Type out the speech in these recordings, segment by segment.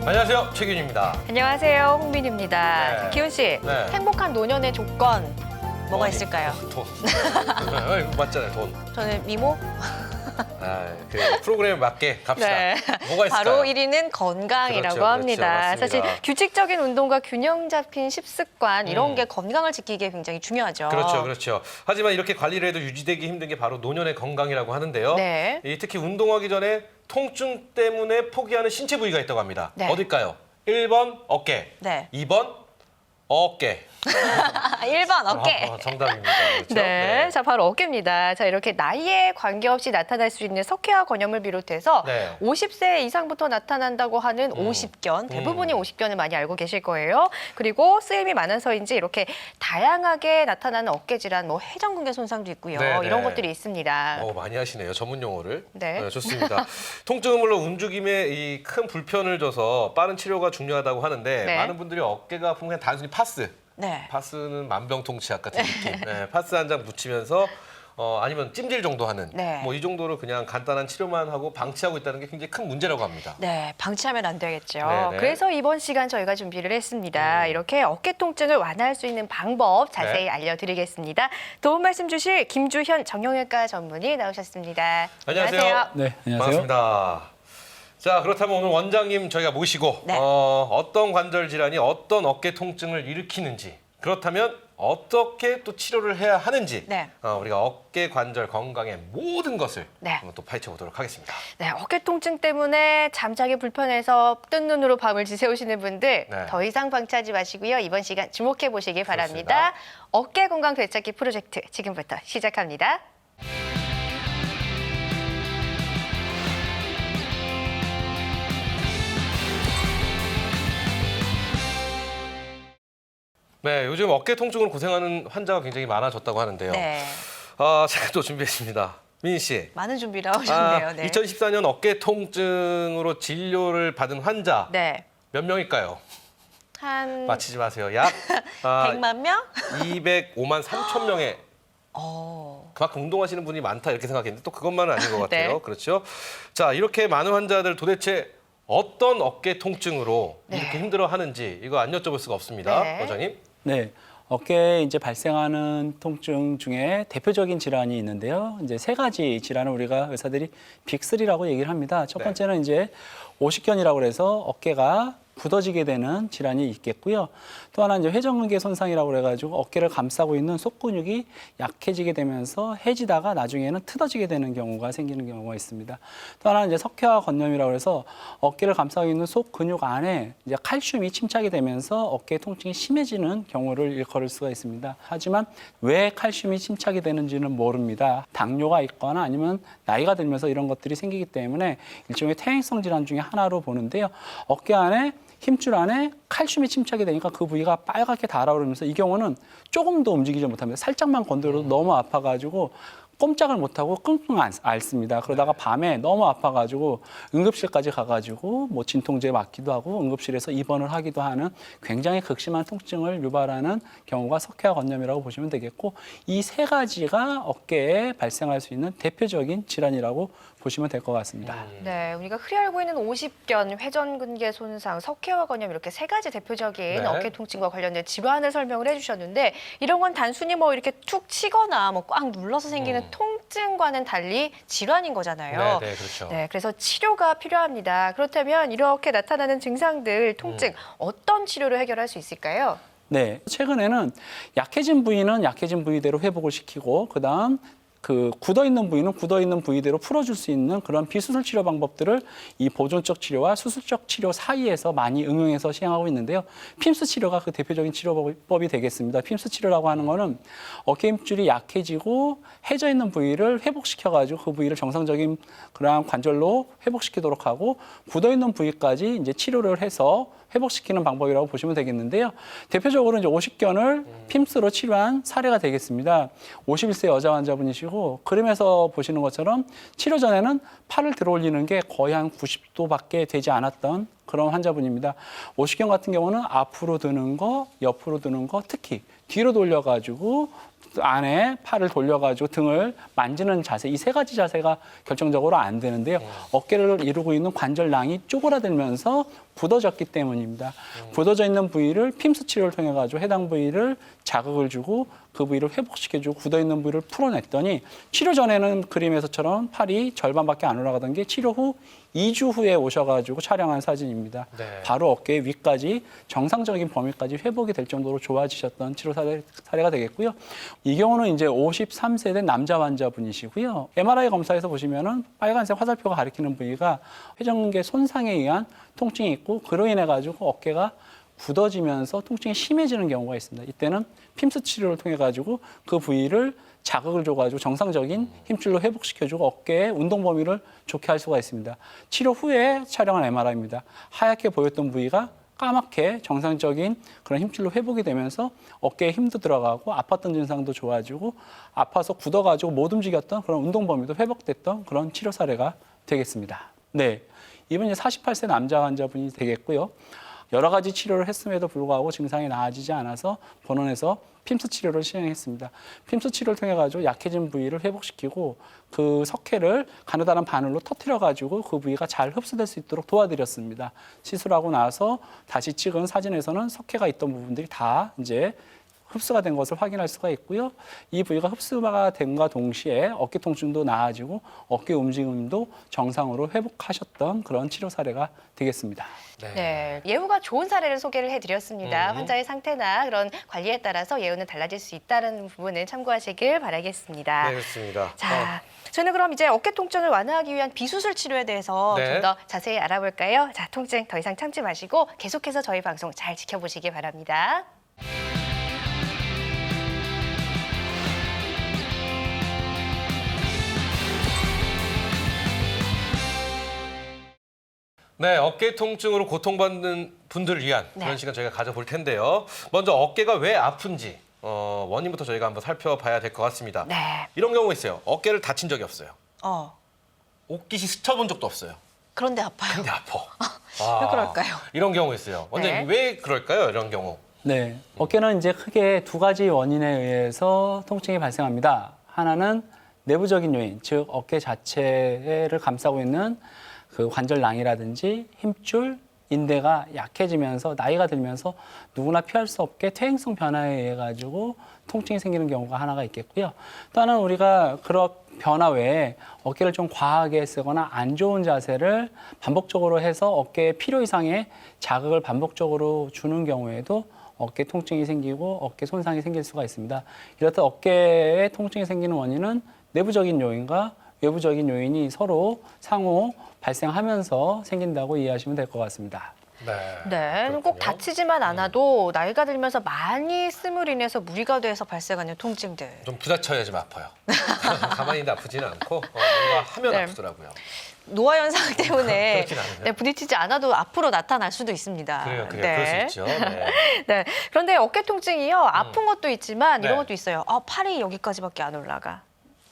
안녕하세요, 최균입니다. 안녕하세요, 홍빈입니다. 네. 자, 기훈 씨, 네. 행복한 노년의 조건 뭐가 있을까요? 돈. 이거 맞잖아요, 돈. 저는 미모? 그 프로그램에 맞게 갑시다. 네. 뭐가 있을까요? 바로 1위는 건강이라고 그렇죠, 합니다. 맞습니다. 사실 규칙적인 운동과 균형 잡힌 식습관 이런 게 건강을 지키기에 굉장히 중요하죠. 그렇죠. 하지만 이렇게 관리를 해도 유지되기 힘든 게 바로 노년의 건강이라고 하는데요. 네. 특히 운동하기 전에 통증 때문에 포기하는 신체 부위가 있다고 합니다. 네. 어딜까요? 1번 어깨, 네. 2번 어깨. 1번 어깨. 정답입니다. 그렇죠? 네, 자 바로 어깨입니다. 자 이렇게 나이에 관계없이 나타날 수 있는 석회화 건염을 비롯해서 네. 50세 이상부터 나타난다고 하는 오십견, 대부분이 오십견을 많이 알고 계실 거예요. 그리고 쓰임이 많아서인지 이렇게 다양하게 나타나는 어깨 질환, 뭐 회전근개 손상도 있고요. 네, 네. 이런 것들이 있습니다. 많이 하시네요. 전문 용어를. 네. 좋습니다. 통증은 물론 움직임에 이 큰 불편을 줘서 빠른 치료가 중요하다고 하는데 네. 많은 분들이 어깨가 아프면 그냥 단순히 파스. 네. 파스는 만병통치약 같은 느낌. 네, 파스 한 장 붙이면서 아니면 찜질 정도 하는 네. 뭐 이 정도로 그냥 간단한 치료만 하고 방치하고 있다는 게 굉장히 큰 문제라고 합니다. 네, 방치하면 안 되겠죠. 네네. 그래서 이번 시간 저희가 준비를 했습니다. 이렇게 어깨 통증을 완화할 수 있는 방법 자세히 네. 알려드리겠습니다. 도움 말씀 주실 김주현 정형외과 전문의 나오셨습니다. 안녕하세요. 네, 안녕하세요. 반갑습니다. 자, 그렇다면 오늘 원장님 저희가 모시고 네. 어떤 관절 질환이 어떤 어깨 통증을 일으키는지, 그렇다면 어떻게 또 치료를 해야 하는지 네. 우리가 어깨 관절 건강의 모든 것을 네. 한번 또 파헤쳐 보도록 하겠습니다. 네, 어깨 통증 때문에 잠자기 불편해서 뜬 눈으로 밤을 지새우시는 분들 네. 더 이상 방치하지 마시고요. 이번 시간 주목해 보시기 바랍니다. 그렇습니다. 어깨 건강 되찾기 프로젝트 지금부터 시작합니다. 네, 요즘 어깨 통증으로 고생하는 환자가 굉장히 많아졌다고 하는데요. 네, 제가 또 준비했습니다. 민희 씨. 많은 준비를 하셨네요. 네. 2014년 어깨 통증으로 진료를 받은 환자 네. 몇 명일까요? 한 맞히지 마세요. 약 100만 명? 205만 3천 명의 그만큼 운동하시는 분이 많다 이렇게 생각했는데 또 그것만은 아닌 것 같아요. 네. 그렇죠? 자, 이렇게 많은 환자들 도대체 어떤 어깨 통증으로 네. 이렇게 힘들어하는지 이거 안 여쭤볼 수가 없습니다. 네. 원장님. 네, 어깨에 이제 발생하는 통증 중에 대표적인 질환이 있는데요. 이제 세 가지 질환을 우리가 의사들이 빅3라고 얘기를 합니다. 첫 네. 번째는 이제 오십견이라고 해서 어깨가 굳어지게 되는 질환이 있겠고요. 또 하나 이제 회전근개 손상이라고 그래가지고 어깨를 감싸고 있는 속근육이 약해지게 되면서 해지다가 나중에는 틀어지게 되는 경우가 생기는 경우가 있습니다. 또 하나 이제 석회화 건염이라고 해서 어깨를 감싸고 있는 속근육 안에 이제 칼슘이 침착이 되면서 어깨 통증이 심해지는 경우를 일컬을 수가 있습니다. 하지만 왜 칼슘이 침착이 되는지는 모릅니다. 당뇨가 있거나 아니면 나이가 들면서 이런 것들이 생기기 때문에 일종의 퇴행성 질환 중에 하나로 보는데요. 어깨 안에 힘줄 안에 칼슘이 침착이 되니까 그 부위가 빨갛게 달아오르면서 이 경우는 조금도 움직이지 못합니다. 살짝만 건드려도 너무 아파가지고 꼼짝을 못하고 끙끙 앓습니다. 그러다가 밤에 너무 아파가지고 응급실까지 가가지고 뭐 진통제 맞기도 하고 응급실에서 입원을 하기도 하는 굉장히 극심한 통증을 유발하는 경우가 석회화 건염이라고 보시면 되겠고 이 세 가지가 어깨에 발생할 수 있는 대표적인 질환이라고 보시면 될 것 같습니다. 네, 우리가 흔히 알고 있는 오십견, 회전근개 손상, 석회화 건염 이렇게 세 가지 대표적인 네. 어깨 통증과 관련된 질환을 설명을 해주셨는데 이런 건 단순히 뭐 이렇게 툭 치거나 뭐 꽉 눌러서 생기는 통증과는 달리 질환인 거잖아요. 네, 그렇죠. 네, 그래서 치료가 필요합니다. 그렇다면 이렇게 나타나는 증상들, 통증 어떤 치료로 해결할 수 있을까요? 네, 최근에는 약해진 부위는 약해진 부위대로 회복을 시키고 그다음 그 굳어있는 부위는 굳어있는 부위대로 풀어줄 수 있는 그런 비수술 치료 방법들을 이 보존적 치료와 수술적 치료 사이에서 많이 응용해서 시행하고 있는데요. 핌스 치료가 그 대표적인 치료법이 되겠습니다. 핌스 치료라고 하는 거는 어깨 힘줄이 약해지고 해져 있는 부위를 회복시켜가지고 그 부위를 정상적인 그러한 관절로 회복시키도록 하고 굳어있는 부위까지 이제 치료를 해서 회복시키는 방법이라고 보시면 되겠는데요. 대표적으로 이제 오십견을 핌스로 치료한 사례가 되겠습니다. 51세 여자 환자분이시고 그림에서 보시는 것처럼 치료 전에는 팔을 들어 올리는 게 거의 한 90도밖에 되지 않았던 그런 환자분입니다. 오십견 같은 경우는 앞으로 드는 거, 옆으로 드는 거, 특히 뒤로 돌려가지고 안에 팔을 돌려가지고 등을 만지는 자세, 이 세 가지 자세가 결정적으로 안 되는데요. 어깨를 이루고 있는 관절낭이 쪼그라들면서 굳어졌기 때문입니다. 굳어져 있는 부위를 핌스 치료를 통해 가지고 해당 부위를 자극을 주고 그 부위를 회복시켜주고 굳어 있는 부위를 풀어냈더니 치료 전에는 그림에서처럼 팔이 절반밖에 안 올라가던 게 치료 후 2주 후에 오셔가지고 촬영한 사진입니다. 네. 바로 어깨 위까지 정상적인 범위까지 회복이 될 정도로 좋아지셨던 치료 사례가 되겠고요. 이 경우는 이제 53세 된 남자 환자분이시고요. MRI 검사에서 보시면은 빨간색 화살표가 가리키는 부위가 회전근개 손상에 의한 통증이 있고 그로 인해 가지고 어깨가 굳어지면서 통증이 심해지는 경우가 있습니다. 이때는 핌스 치료를 통해 가지고 그 부위를 자극을 줘가지고 정상적인 힘줄로 회복시켜주고 어깨의 운동 범위를 좋게 할 수가 있습니다. 치료 후에 촬영한 MRI입니다. 하얗게 보였던 부위가 까맣게 정상적인 그런 힘줄로 회복이 되면서 어깨에 힘도 들어가고 아팠던 증상도 좋아지고 아파서 굳어가지고 못 움직였던 그런 운동 범위도 회복됐던 그런 치료 사례가 되겠습니다. 네, 이분 이제 48세 남자 환자분이 되겠고요. 여러 가지 치료를 했음에도 불구하고 증상이 나아지지 않아서 본원에서 핌스 치료를 시행했습니다. 핌스 치료를 통해 가지고 약해진 부위를 회복시키고 그 석회를 가느다란 바늘로 터뜨려 가지고 그 부위가 잘 흡수될 수 있도록 도와드렸습니다. 시술하고 나서 다시 찍은 사진에서는 석회가 있던 부분들이 다 이제 흡수가 된 것을 확인할 수가 있고요. 이 부위가 흡수가 된과 동시에 어깨 통증도 나아지고 어깨 움직임도 정상으로 회복하셨던 그런 치료 사례가 되겠습니다. 네, 예후가 좋은 사례를 소개를 해드렸습니다. 환자의 상태나 그런 관리에 따라서 예후는 달라질 수 있다는 부분을 참고하시길 바라겠습니다. 네, 그렇습니다. 자, 저희는 그럼 이제 어깨 통증을 완화하기 위한 비수술 치료에 대해서 네. 좀 더 자세히 알아볼까요? 자, 통증 더 이상 참지 마시고 계속해서 저희 방송 잘 지켜보시기 바랍니다. 네, 어깨 통증으로 고통받는 분들을 위한 그런 네. 시간 저희가 가져볼 텐데요. 먼저 어깨가 왜 아픈지 원인부터 저희가 한번 살펴봐야 될 것 같습니다. 네. 이런 경우 있어요. 어깨를 다친 적이 없어요. 어, 옷깃이 스쳐본 적도 없어요. 그런데 아파요. 근데 아파. 왜 그럴까요? 이런 경우 있어요. 원장님 네. 왜 그럴까요? 이런 경우. 네, 어깨는 이제 크게 두 가지 원인에 의해서 통증이 발생합니다. 하나는 내부적인 요인, 즉 어깨 자체를 감싸고 있는 그 관절낭이라든지 힘줄, 인대가 약해지면서 나이가 들면서 누구나 피할 수 없게 퇴행성 변화에 의해 가지고 통증이 생기는 경우가 하나가 있겠고요. 또 하나는 우리가 그런 변화 외에 어깨를 좀 과하게 쓰거나 안 좋은 자세를 반복적으로 해서 어깨에 필요 이상의 자극을 반복적으로 주는 경우에도 어깨 통증이 생기고 어깨 손상이 생길 수가 있습니다. 이렇듯 어깨에 통증이 생기는 원인은 내부적인 요인과 외부적인 요인이 서로 상호 발생하면서 생긴다고 이해하시면 될 것 같습니다. 네, 꼭 그렇군요. 다치지만 않아도 나이가 들면서 많이 씀을 인해서 무리가 돼서 발생하는 통증들. 좀 부딪혀야 좀 아파요. 가만히 있는데 아프지는 않고 뭔가 하면 네. 아프더라고요. 노화 현상 때문에 그렇진 않아요. 네, 부딪히지 않아도 앞으로 나타날 수도 있습니다. 그래요. 네. 그럴 수 있죠. 네. 네. 그런데 어깨 통증이요. 아픈 것도 있지만 이런 네. 것도 있어요. 아, 팔이 여기까지밖에 안 올라가.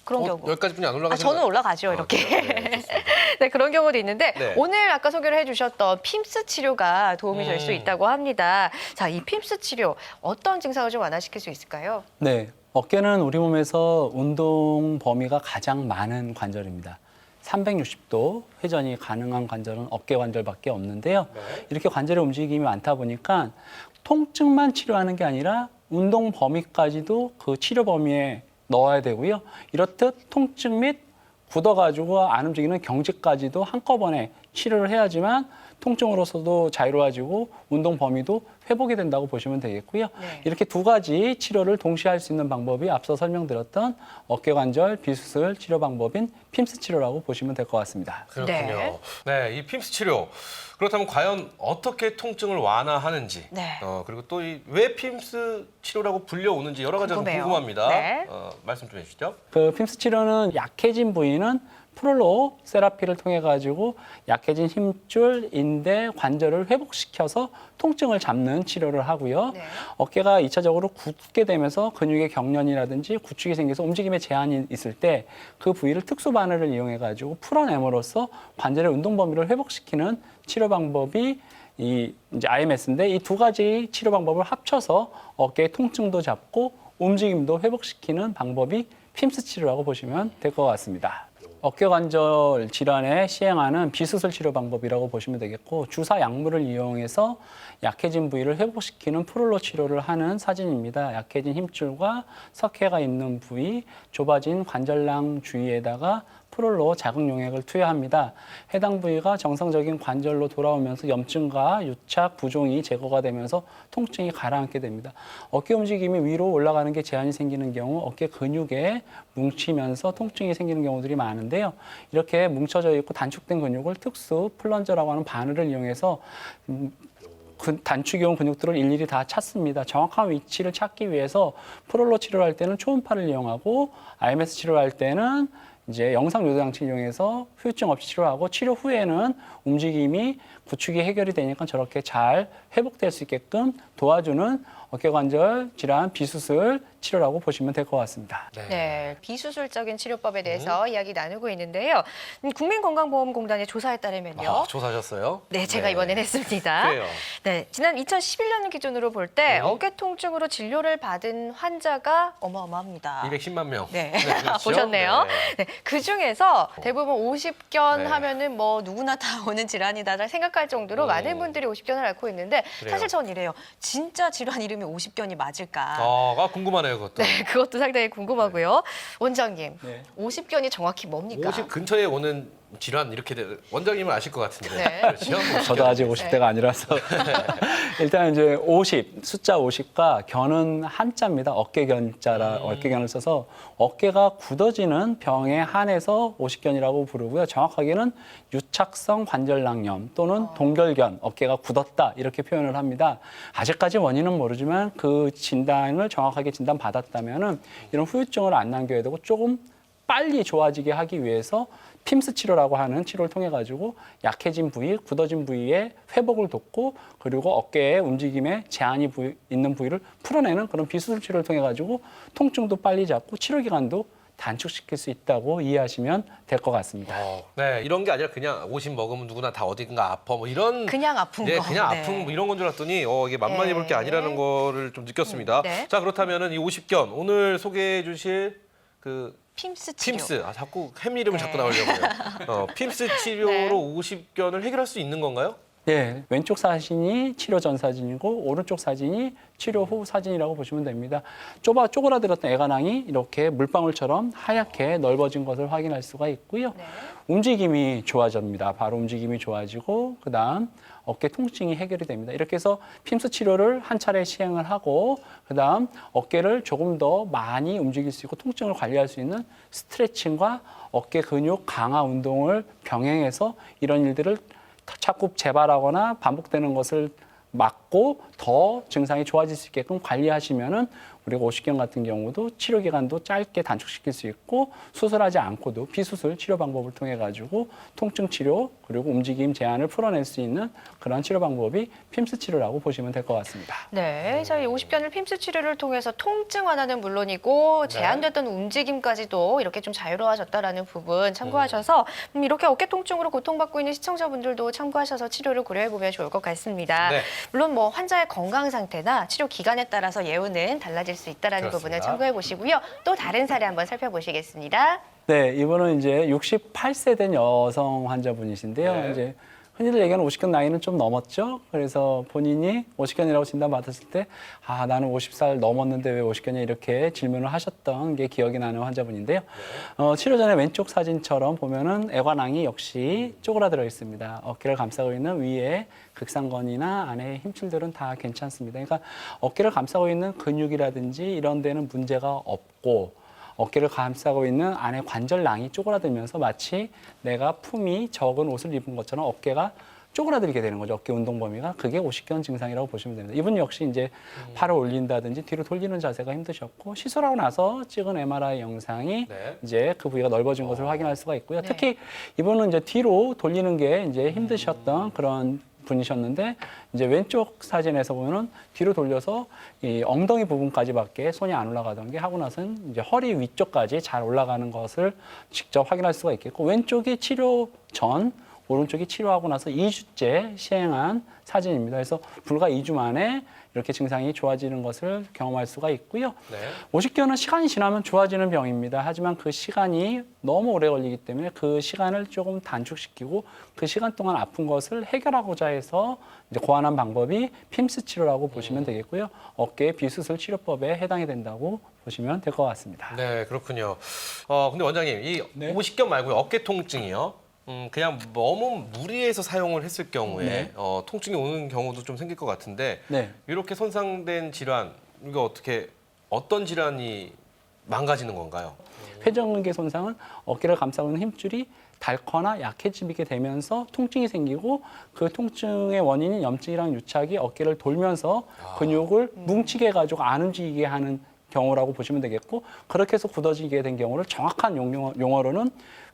그런 경우. 여기까지뿐이 안 아, 올라가시는 저는 올라가죠, 이렇게. 그래요? 네, 좋습니다. 네, 그런 경우도 있는데 네. 오늘 아까 소개를 해주셨던 핌스 치료가 도움이 될 수 있다고 합니다. 자, 이 핌스 치료 어떤 증상을 좀 완화시킬 수 있을까요? 네, 어깨는 우리 몸에서 운동 범위가 가장 많은 관절입니다. 360도 회전이 가능한 관절은 어깨 관절밖에 없는데요. 네. 이렇게 관절의 움직임이 많다 보니까 통증만 치료하는 게 아니라 운동 범위까지도 그 치료 범위에 넣어야 되고요. 이렇듯 통증 및 굳어가지고 안 움직이는 경직까지도 한꺼번에 치료를 해야지만 통증으로서도 자유로워지고 운동 범위도 회복이 된다고 보시면 되겠고요. 네. 이렇게 두 가지 치료를 동시에 할 수 있는 방법이 앞서 설명드렸던 어깨관절 비수술 치료 방법인 핌스 치료라고 보시면 될 것 같습니다. 그렇군요. 네, 이 핌스 치료. 그렇다면 과연 어떻게 통증을 완화하는지, 네. 그리고 또 왜 핌스 치료라고 불려오는지 여러 가지가 궁금해요. 궁금합니다. 네. 말씀 좀 해주시죠. 그 핌스 치료는 약해진 부위는 프롤로 세라피를 통해 가지고 약해진 힘줄, 인대, 관절을 회복시켜서 통증을 잡는 치료를 하고요. 네. 어깨가 2차적으로 굳게 되면서 근육의 경련이라든지 구축이 생겨서 움직임에 제한이 있을 때 그 부위를 특수 바늘을 이용해 가지고 풀어냄으로써 관절의 운동 범위를 회복시키는 치료 방법이 이 이제 IMS인데 이 두 가지 치료 방법을 합쳐서 어깨의 통증도 잡고 움직임도 회복시키는 방법이 핌스 치료라고 보시면 될 것 같습니다. 어깨관절 질환에 시행하는 비수술 치료 방법이라고 보시면 되겠고 주사 약물을 이용해서 약해진 부위를 회복시키는 프롤로 치료를 하는 사진입니다. 약해진 힘줄과 석회가 있는 부위, 좁아진 관절낭 주위에다가 프롤로 자극 용액을 투여합니다. 해당 부위가 정상적인 관절로 돌아오면서 염증과 유착, 부종이 제거가 되면서 통증이 가라앉게 됩니다. 어깨 움직임이 위로 올라가는 게 제한이 생기는 경우 어깨 근육에 뭉치면서 통증이 생기는 경우들이 많은데요. 이렇게 뭉쳐져 있고 단축된 근육을 특수 플런저라고 하는 바늘을 이용해서 단축이 온 근육들을 일일이 다 찾습니다. 정확한 위치를 찾기 위해서 프롤로 치료를 할 때는 초음파를 이용하고 IMS 치료를 할 때는 이제 영상 요도 장치를 이용해서 후유증 없이 치료하고 치료 후에는 움직임이 구축이 해결이 되니까 저렇게 잘 회복될 수 있게끔 도와주는 어깨관절 질환 비수술 치료라고 보시면 될 것 같습니다. 네, 비수술적인 치료법에 대해서 이야기 나누고 있는데요. 국민건강보험공단의 조사에 따르면요. 조사하셨어요? 네, 제가 네. 이번엔 했습니다. 그래요. 네, 지난 2011년 기준으로 볼 때 어깨 통증으로 진료를 받은 환자가 어마어마합니다. 210만 명. 네, 그렇죠? 보셨네요. 네. 네, 그 중에서 대부분 50견 네. 하면은 뭐 누구나 다 오는 질환이다 생각할 정도로 많은 분들이 50견을 앓고 있는데 그래요. 사실 전 이래요. 진짜 질환 이름이 50견이 맞을까? 궁금하네요, 그것도. 네, 그것도 상당히 궁금하고요. 원장님, 네. 50견이 정확히 뭡니까? 50 근처에 오는 질환 이렇게 원장님은 아실 것 같은데. 네. 그렇죠? 저도 아직 50대가 아니라서 일단 이제 50 숫자 50과 견은 한자입니다. 어깨견을 써서 어깨가 굳어지는 병에 한해서 50견이라고 부르고요. 정확하게는 유착성 관절낭염 또는 동결견, 어깨가 굳었다 이렇게 표현을 합니다. 아직까지 원인은 모르지만 그 진단을 정확하게 진단받았다면은 이런 후유증을 안 남겨야 되고 조금 빨리 좋아지게 하기 위해서 핌스 치료라고 하는 치료를 통해 가지고 약해진 부위, 굳어진 부위의 회복을 돕고 그리고 어깨의 움직임에 제한이 있는 부위를 풀어내는 그런 비수술 치료를 통해 가지고 통증도 빨리 잡고 치료 기간도 단축시킬 수 있다고 이해하시면 될 것 같습니다. 네, 이런 게 아니라 그냥 50 먹으면 누구나 다 어딘가 아파 뭐 이런 그냥 아픈 네, 거. 그냥 네. 아픈 뭐 이런 건 줄 알았더니 이게 만만히 볼 게 아니라는 거를 좀 느꼈습니다. 네. 자, 그렇다면은 이 50견 오늘 소개해 주실 그 핌스 치료. 핌스, 자꾸 햄 이름을 네. 자꾸 나오려고요. 핌스 치료로 네. 50견을 해결할 수 있는 건가요? 네, 왼쪽 사진이 치료 전 사진이고 오른쪽 사진이 치료 후 사진이라고 보시면 됩니다. 쪼그라들었던 애관왕이 이렇게 물방울처럼 하얗게 넓어진 것을 확인할 수가 있고요. 네. 움직임이 좋아집니다. 바로 움직임이 좋아지고 그다음 어깨 통증이 해결이 됩니다. 이렇게 해서 핌스 치료를 한 차례 시행을 하고 그다음 어깨를 조금 더 많이 움직일 수 있고 통증을 관리할 수 있는 스트레칭과 어깨 근육 강화 운동을 병행해서 이런 일들을 자꾸 재발하거나 반복되는 것을 막고 더 증상이 좋아질 수 있게끔 관리하시면은 우리가 50견 같은 경우도 치료 기간도 짧게 단축시킬 수 있고 수술하지 않고도 비수술 치료 방법을 통해 가지고 통증 치료 그리고 움직임 제한을 풀어낼 수 있는 그런 치료 방법이 핌스 치료라고 보시면 될 것 같습니다. 네, 저희 50견을 핌스 치료를 통해서 통증 완화는 물론이고 제한됐던 움직임까지도 이렇게 좀 자유로워졌다라는 부분 참고하셔서 이렇게 어깨 통증으로 고통받고 있는 시청자분들도 참고하셔서 치료를 고려해 보면 좋을 것 같습니다. 네. 물론 뭐 환자의 건강 상태나 치료 기간에 따라서 예우는 달라질 수 있다라는 그렇습니다. 부분을 참고해 보시고요. 또 다른 사례 한번 살펴보시겠습니다. 네, 이분은 이제 68세 된 여성 환자분이신데요. 네. 이제 흔히들 얘기하는 50견 나이는 좀 넘었죠. 그래서 본인이 50견이라고 진단받았을 때, 나는 50살 넘었는데 왜 50견이냐 이렇게 질문을 하셨던 게 기억이 나는 환자분인데요. 치료 전에 왼쪽 사진처럼 보면은 애관왕이 역시 쪼그라들어 있습니다. 어깨를 감싸고 있는 위에 극상건이나 안에 힘줄들은 다 괜찮습니다. 그러니까 어깨를 감싸고 있는 근육이라든지 이런 데는 문제가 없고 어깨를 감싸고 있는 안에 관절낭이 쪼그라들면서 마치 내가 품이 적은 옷을 입은 것처럼 어깨가 쪼그라들게 되는 거죠. 어깨 운동 범위가. 그게 50견 증상이라고 보시면 됩니다. 이분 역시 이제 팔을 올린다든지 뒤로 돌리는 자세가 힘드셨고 시술하고 나서 찍은 MRI 영상이 네. 이제 그 부위가 넓어진 것을 확인할 수가 있고요. 네. 특히 이분은 이제 뒤로 돌리는 게 이제 힘드셨던 그런 분이셨는데 이제 왼쪽 사진에서 보면은 뒤로 돌려서 이 엉덩이 부분까지밖에 손이 안 올라가던 게 하고 나서는 이제 허리 위쪽까지 잘 올라가는 것을 직접 확인할 수가 있겠고 왼쪽이 치료 전 오른쪽이 치료하고 나서 2주째 시행한 사진입니다. 그래서 불과 2주 만에 이렇게 증상이 좋아지는 것을 경험할 수가 있고요. 네. 오십견은 시간이 지나면 좋아지는 병입니다. 하지만 그 시간이 너무 오래 걸리기 때문에 그 시간을 조금 단축시키고 그 시간 동안 아픈 것을 해결하고자 해서 이제 고안한 방법이 핌스 치료라고 보시면 되겠고요. 어깨 비수술 치료법에 해당이 된다고 보시면 될 것 같습니다. 네, 그렇군요. 근데 원장님, 이 네. 오십견 말고요. 어깨 통증이요. 그냥 너무 무리해서 사용을 했을 경우에 네. 통증이 오는 경우도 좀 생길 것 같은데 네. 이렇게 손상된 질환, 이거 어떤 질환이 망가지는 건가요? 회전근개 손상은 어깨를 감싸고 있는 힘줄이 닳거나 약해지게 되면서 통증이 생기고 그 통증의 원인인 염증이랑 유착이 어깨를 돌면서 근육을 뭉치게 해가지고 안 움직이게 하는 경우라고 보시면 되겠고, 그렇게 해서 굳어지게 된 경우를 정확한 용어로는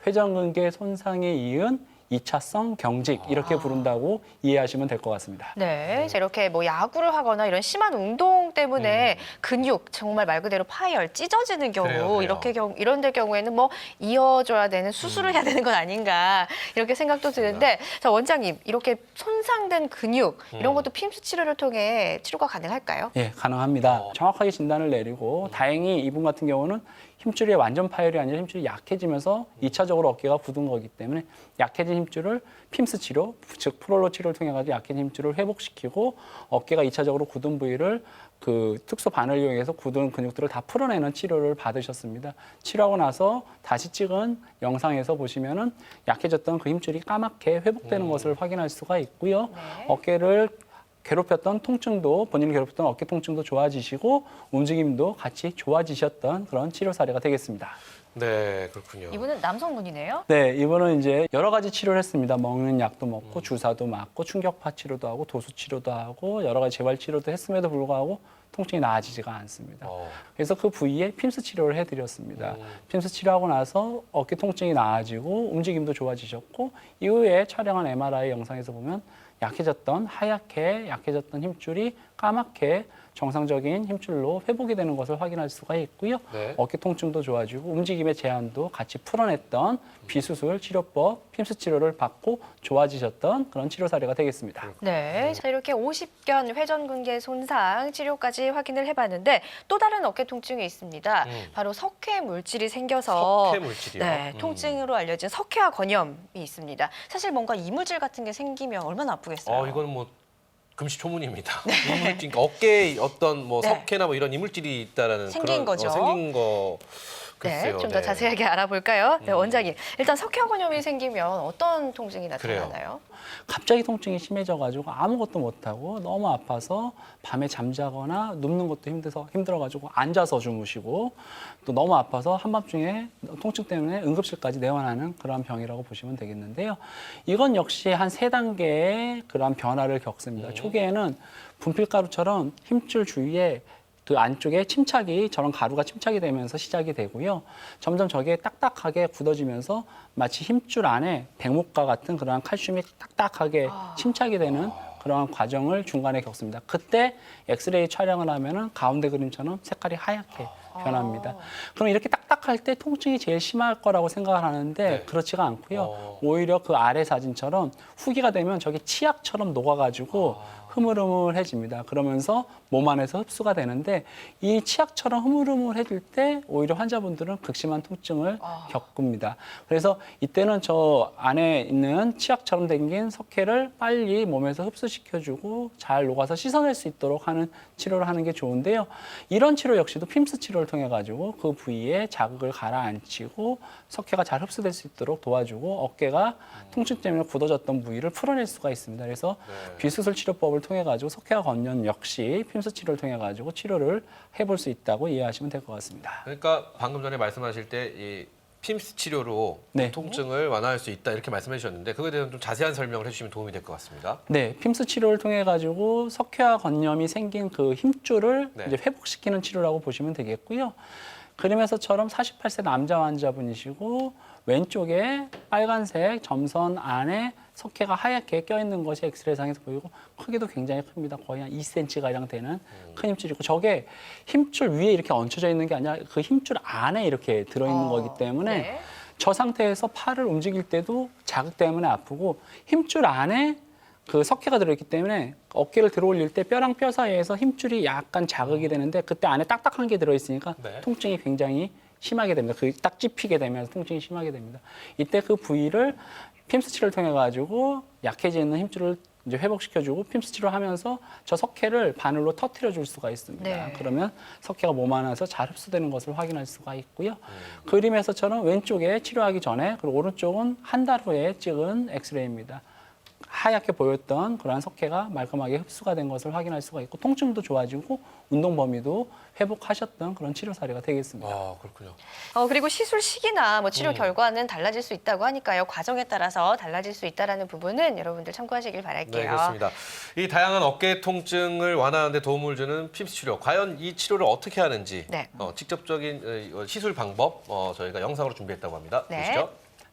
회전근개 손상에 이은 2차성 경직 이렇게 부른다고 이해하시면 될 것 같습니다. 네, 이렇게 뭐 야구를 하거나 이런 심한 운동 때문에 근육 정말 말 그대로 파열, 찢어지는 경우 그래요. 이런 데 경우에는 뭐 이어줘야 되는 수술을 해야 되는 건 아닌가 이렇게 생각도 드는데 자 원장님 이렇게 손상된 근육 이런 것도 핌스 치료를 통해 치료가 가능할까요? 예, 가능합니다. 정확하게 진단을 내리고 다행히 이분 같은 경우는 힘줄이 완전 파열이 아니라 힘줄이 약해지면서 2차적으로 어깨가 굳은 거기 때문에 약해진 힘줄을 핌스 치료, 즉 프롤로 치료를 통해 가지고 약해진 힘줄을 회복시키고 어깨가 2차적으로 굳은 부위를 그 특수 바늘 이용해서 굳은 근육들을 다 풀어내는 치료를 받으셨습니다. 치료하고 나서 다시 찍은 영상에서 보시면은 약해졌던 그 힘줄이 까맣게 회복되는 것을 확인할 수가 있고요. 네. 어깨를 괴롭혔던 통증도, 본인을 괴롭혔던 어깨 통증도 좋아지시고 움직임도 같이 좋아지셨던 그런 치료 사례가 되겠습니다. 네, 그렇군요. 이분은 남성분이네요. 네, 이분은 이제 여러 가지 치료를 했습니다. 먹는 약도 먹고 주사도 맞고 충격파 치료도 하고 도수 치료도 하고 여러 가지 재활 치료도 했음에도 불구하고 통증이 나아지지가 않습니다. 그래서 그 부위에 핌스 치료를 해드렸습니다. 핌스 치료하고 나서 어깨 통증이 나아지고 움직임도 좋아지셨고 이후에 촬영한 MRI 영상에서 보면 하얗게 약해졌던 힘줄이 까맣게 정상적인 힘줄로 회복이 되는 것을 확인할 수가 있고요. 네. 어깨 통증도 좋아지고 움직임의 제한도 같이 풀어냈던 비수술 치료법, 핌스 치료를 받고 좋아지셨던 그런 치료 사례가 되겠습니다. 네, 자 이렇게 50견 회전근개 손상 치료까지 확인을 해봤는데 또 다른 어깨 통증이 있습니다. 바로 석회 물질이 생겨서 석회 물질이요? 네, 통증으로 알려진 석회화 건염이 있습니다. 사실 뭔가 이물질 같은 게 생기면 얼마나 아프겠어요. 이거는 뭐 금시초문입니다. 이물질, 그러니까 어깨에 어떤 뭐 네. 석회나 뭐 이런 이물질이 있다라는 생긴 그런 거죠. 생긴 거. 네, 글쎄요. 좀 더 자세하게 알아볼까요? 네, 원장님. 일단 석회화 건염이 생기면 어떤 통증이 나타나나요? 갑자기 통증이 심해져가지고 아무것도 못하고 너무 아파서 밤에 잠자거나 눕는 것도 힘들어가지고 앉아서 주무시고 또 너무 아파서 한밤중에 통증 때문에 응급실까지 내원하는 그런 병이라고 보시면 되겠는데요. 이건 역시 한 3단계의 그런 변화를 겪습니다. 초기에는 분필가루처럼 힘줄 주위에 그 안쪽에 침착이 저런 가루가 침착이 되면서 시작이 되고요. 점점 저게 딱딱하게 굳어지면서 마치 힘줄 안에 백목과 같은 그러한 칼슘이 딱딱하게 침착이 되는 그러한 과정을 중간에 겪습니다. 그때 엑스레이 촬영을 하면은 가운데 그림처럼 색깔이 하얗게 변합니다. 그럼 이렇게 딱딱할 때 통증이 제일 심할 거라고 생각을 하는데 네. 그렇지가 않고요. 오히려 그 아래 사진처럼 후기가 되면 저게 치약처럼 녹아가지고 흐물흐물해집니다. 그러면서 몸 안에서 흡수가 되는데 이 치약처럼 흐물흐물해질 때 오히려 환자분들은 극심한 통증을 겪습니다. 그래서 이때는 저 안에 있는 치약처럼 생긴 석회를 빨리 몸에서 흡수시켜주고 잘 녹아서 씻어낼 수 있도록 하는 치료를 하는 게 좋은데요. 이런 치료 역시도 핌스 치료를 통해 가지고 그 부위에 자극을 가라앉히고 석회가 잘 흡수될 수 있도록 도와주고 어깨가 통증 때문에 굳어졌던 부위를 풀어낼 수가 있습니다. 그래서 비수술 치료법을 통해 가지고 석회화 건염 역시 핌스 치료를 통해 가지고 치료를 해볼 수 있다고 이해하시면 될 것 같습니다. 그러니까 방금 전에 말씀하실 때 이 핌스 치료로 네. 통증을 완화할 수 있다 이렇게 말씀해 주셨는데 그거에 대해서 좀 자세한 설명을 해주시면 도움이 될 것 같습니다. 네, 핌스 치료를 통해 가지고 석회화 건염이 생긴 그 힘줄을 네. 이제 회복시키는 치료라고 보시면 되겠고요. 그림에서처럼 48세 남자 환자분이시고 왼쪽에 빨간색 점선 안에 석회가 하얗게 껴있는 것이 엑스레이상에서 보이고 크기도 굉장히 큽니다. 거의 한 2cm 가량 되는 큰 힘줄이고 저게 힘줄 위에 이렇게 얹혀져 있는 게 아니라 그 힘줄 안에 이렇게 들어있는 거기 때문에 네. 저 상태에서 팔을 움직일 때도 자극 때문에 아프고 힘줄 안에 그 석회가 들어있기 때문에 어깨를 들어 올릴 때 뼈랑 뼈 사이에서 힘줄이 약간 자극이 되는데 그때 안에 딱딱한 게 들어있으니까 네. 통증이 굉장히 심하게 됩니다. 그 딱 찝히게 되면서 통증이 심하게 됩니다. 이때 그 부위를 핌스 치료를 통해 가지고 약해지는 힘줄을 이제 회복시켜주고 핌스 치료하면서 저 석회를 바늘로 터트려 줄 수가 있습니다. 네. 그러면 석회가 몸 안에서 잘 흡수되는 것을 확인할 수가 있고요. 그림에서처럼 왼쪽에 치료하기 전에 그리고 오른쪽은 한 달 후에 찍은 엑스레이입니다. 하얗게 보였던 그러한 석회가 말끔하게 흡수가 된 것을 확인할 수가 있고 통증도 좋아지고 운동 범위도 회복하셨던 그런 치료 사례가 되겠습니다. 아, 그렇군요. 그리고 시술 시기나 뭐 치료 결과는 달라질 수 있다고 하니까요. 과정에 따라서 달라질 수 있다라는 부분은 여러분들 참고하시길 바랄게요. 네, 그렇습니다. 이 다양한 어깨 통증을 완화하는 데 도움을 주는 핌스 치료. 과연 이 치료를 어떻게 하는지 네. 직접적인 시술 방법 저희가 영상으로 준비했다고 합니다. 네. 보시죠.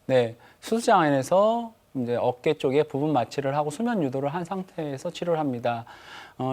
네, 수술장 안에서 이제 어깨 쪽에 부분 마취를 하고 수면 유도를 한 상태에서 치료를 합니다.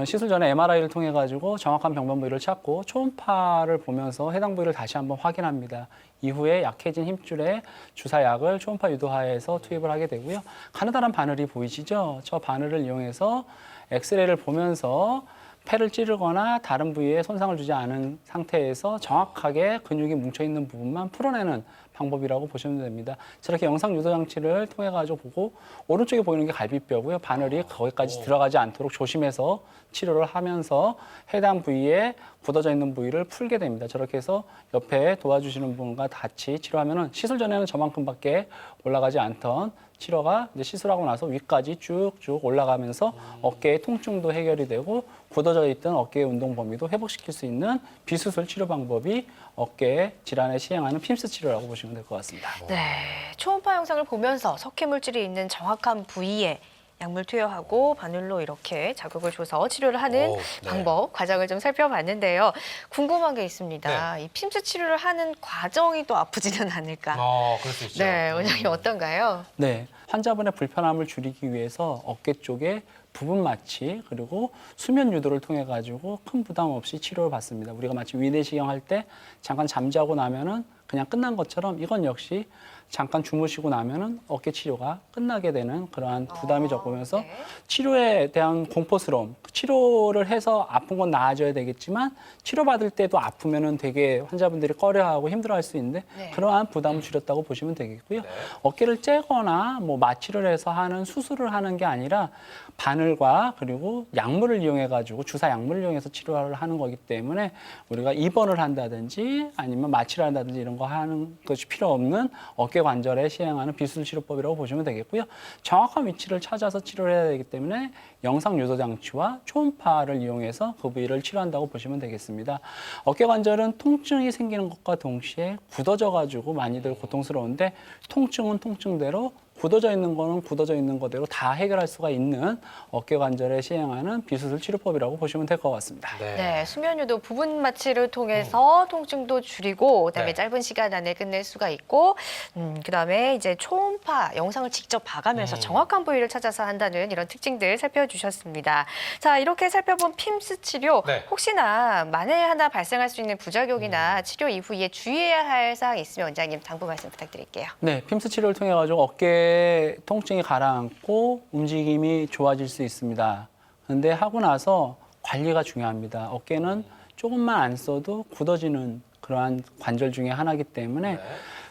시술 전에 MRI를 통해 가지고 정확한 병변 부위를 찾고 초음파를 보면서 해당 부위를 다시 한번 확인합니다. 이후에 약해진 힘줄에 주사약을 초음파 유도하에서 투입을 하게 되고요. 가느다란 바늘이 보이시죠? 저 바늘을 이용해서 엑스레이를 보면서 폐를 찌르거나 다른 부위에 손상을 주지 않은 상태에서 정확하게 근육이 뭉쳐있는 부분만 풀어내는 방법이라고 보시면 됩니다. 저렇게 영상 유도 장치를 통해 가지고 보고 오른쪽에 보이는 게 갈비뼈고요. 바늘이 거기까지 들어가지 않도록 조심해서 치료를 하면서 해당 부위에 굳어져 있는 부위를 풀게 됩니다. 저렇게 해서 옆에 도와주시는 분과 같이 치료하면은 시술 전에는 저만큼밖에 올라가지 않던 치료가 이제 시술하고 나서 위까지 쭉쭉 올라가면서 어깨의 통증도 해결이 되고 굳어져 있던 어깨의 운동 범위도 회복시킬 수 있는 비수술 치료 방법이 어깨 질환에 시행하는 핌스 치료라고 보시면 될 것 같습니다. 네, 초음파 영상을 보면서 석회 물질이 있는 정확한 부위에 약물 투여하고 바늘로 이렇게 자극을 줘서 치료를 하는 오, 네. 방법, 과정을 좀 살펴봤는데요. 궁금한 게 있습니다. 이 핌스 치료를 하는 과정이 또 아프지는 않을까? 그럴 수 있죠. 네, 원장님 어떤가요? 네, 환자분의 불편함을 줄이기 위해서 어깨 쪽에 부분 마취 그리고 수면 유도를 통해 가지고 큰 부담 없이 치료를 받습니다. 우리가 마치 위내시경 할 때 잠깐 잠자고 나면은 그냥 끝난 것처럼 이건 역시 잠깐 주무시고 나면은 어깨 치료가 끝나게 되는 그러한 부담이 적으면서 네. 치료에 대한 공포스러움, 치료를 해서 아픈 건 나아져야 되겠지만 치료받을 때도 아프면은 되게 환자분들이 꺼려하고 힘들어할 수 있는데 네. 그러한 부담을 줄였다고 보시면 되겠고요. 네. 어깨를 째거나 뭐 마취를 해서 하는 수술을 하는 게 아니라 바늘과 그리고 약물을 이용해 가지고 주사 약물을 이용해서 치료를 하는 거기 때문에 우리가 입원을 한다든지 아니면 마취를 한다든지 이런 거 하는 것이 필요 없는 어깨 관절에 시행하는 비수술 치료법이라고 보시면 되겠고요. 정확한 위치를 찾아서 치료를 해야 되기 때문에 영상 유도 장치와 초음파를 이용해서 그 부위를 치료한다고 보시면 되겠습니다. 어깨 관절은 통증이 생기는 것과 동시에 굳어져 가지고 많이들 고통스러운데 통증은 통증대로 굳어져 있는 거는 굳어져 있는 거대로 다 해결할 수가 있는 어깨 관절에 시행하는 비수술 치료법이라고 보시면 될 것 같습니다. 네, 수면 유도 부분 마취를 통해서 통증도 줄이고 그다음에 네. 짧은 시간 안에 끝낼 수가 있고 그다음에 이제 초음파 영상을 직접 봐가면서 정확한 부위를 찾아서 한다는 이런 특징들 살펴주셨습니다. 자, 이렇게 살펴본 핌스 치료 네. 혹시나 만에 하나 발생할 수 있는 부작용이나 치료 이후에 주의해야 할 사항이 있으면 원장님 당부 말씀 부탁드릴게요. 네, 핌스 치료를 통해 가지고 어깨 통증이 가라앉고 움직임이 좋아질 수 있습니다. 그런데 하고 나서 관리가 중요합니다. 어깨는 조금만 안 써도 굳어지는 그러한 관절 중에 하나이기 때문에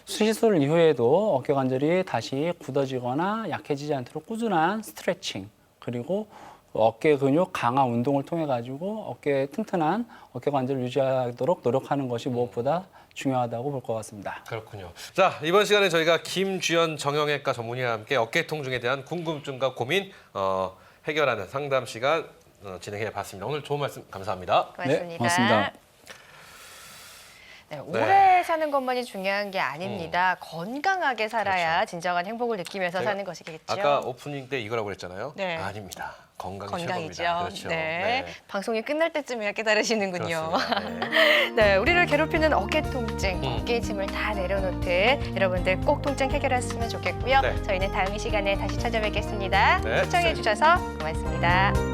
시술 이후에도 어깨 관절이 다시 굳어지거나 약해지지 않도록 꾸준한 스트레칭 그리고 어깨 근육 강화 운동을 통해 가지고 어깨 튼튼한 어깨 관절을 유지하도록 노력하는 것이 무엇보다 중요하다고 볼 것 같습니다. 그렇군요. 자, 이번 시간에 저희가 김주연 정형외과 전문의와 함께 어깨 통증에 대한 궁금증과 고민 해결하는 상담 시간 진행해 봤습니다. 오늘 좋은 말씀 감사합니다. 고맙습니다. 네, 고맙습니다. 네, 오래 사는 것만이 중요한 게 아닙니다. 건강하게 살아야 진정한 행복을 느끼면서 제가 사는 것이겠죠. 아까 오프닝 때 이거라고 그랬잖아요. 네. 아닙니다. 건강이 건강이죠. 최고입니다. 그렇죠. 네. 방송이 끝날 때쯤이야 깨달으시는군요. 그렇습니다. 네. 네, 우리를 괴롭히는 어깨 통증, 어깨의 짐을 다 내려놓듯 여러분들 꼭 통증 해결하셨으면 좋겠고요. 네. 저희는 다음 이 시간에 다시 찾아뵙겠습니다. 네, 시청해 주셔서 고맙습니다.